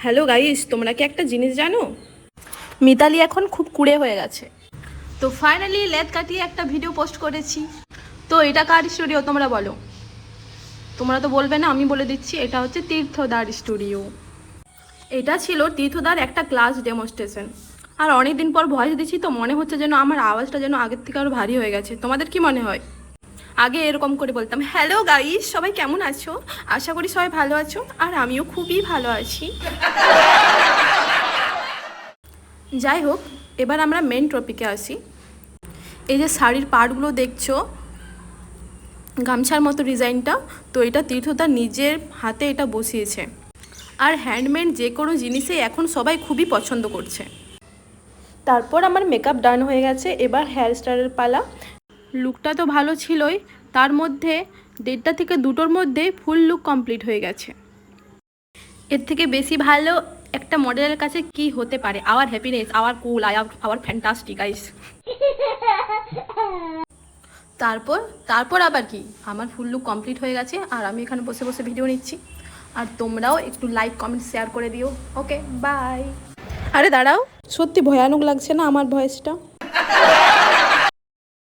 Hello guys, তোমরা কি একটা জিনিস জানো? মিতালি এখন খুব কুড়ে হয়ে গেছে। তো ফাইনালি লেদ কাটিয়ে একটা ভিডিও পোস্ট করেছি। তো এটা কার স্টুডিও তোমরা বলো? তোমরা তো বলবে না, আমি বলে দিচ্ছি, এটা হচ্ছে তীর্থদার স্টুডিও। এটা ছিল তীর্থদার একটা ক্লাস ডেমনস্ট্রেশন। আর অনেক দিন পর ভয়েস দিচ্ছি, তো মনে হচ্ছে যেন আমার আওয়াজটা যেন আগের থেকে আরও ভারী হয়ে গেছে। তোমাদের কি মনে হয়? আগে এরকম করে বলতাম, হ্যালো গাইস, সবাই কেমন আছো? আশা করি সবাই ভালো আছো, আর আমিও খুবই ভালো আছি। যাই হোক, এবার আমরা মেন টপিকে আসি। এই যে শাড়ির পাড়গুলো দেখছো, গামছার মতো ডিজাইনটা, তো এটা তীর্থদা নিজের হাতে এটা বসিয়েছে। আর হ্যান্ডমেড যে কোনো জিনিসই এখন সবাই খুবই পছন্দ করছে। তারপর আমার মেকআপ ডান হয়ে গেছে, এবার হেয়ার স্টাইলের পালা। লুকটা তো ভালো ছিলই, তার মধ্যে 1.5টা থেকে 2টোর মধ্যে ফুল লুক কমপ্লিট হয়ে গেছে। এর থেকে বেশি ভালো একটা মডেলের কাছে কি হতে পারে? আওয়ার হ্যাপিনেস, আওয়ার কুল, আওয়ার ফ্যান্টাস্টিক গাইস। তারপর তারপর আবার কি, আমার ফুল লুক কমপ্লিট হয়ে গেছে, আর আমি এখানে বসে বসে ভিডিও নিচ্ছি। আর তোমরাও একটু লাইক কমেন্ট শেয়ার করে দিও। ওকে, বাই। আরে দাঁড়াও, সত্যি ভয়ানক লাগছে না আমার ভয়েসটা?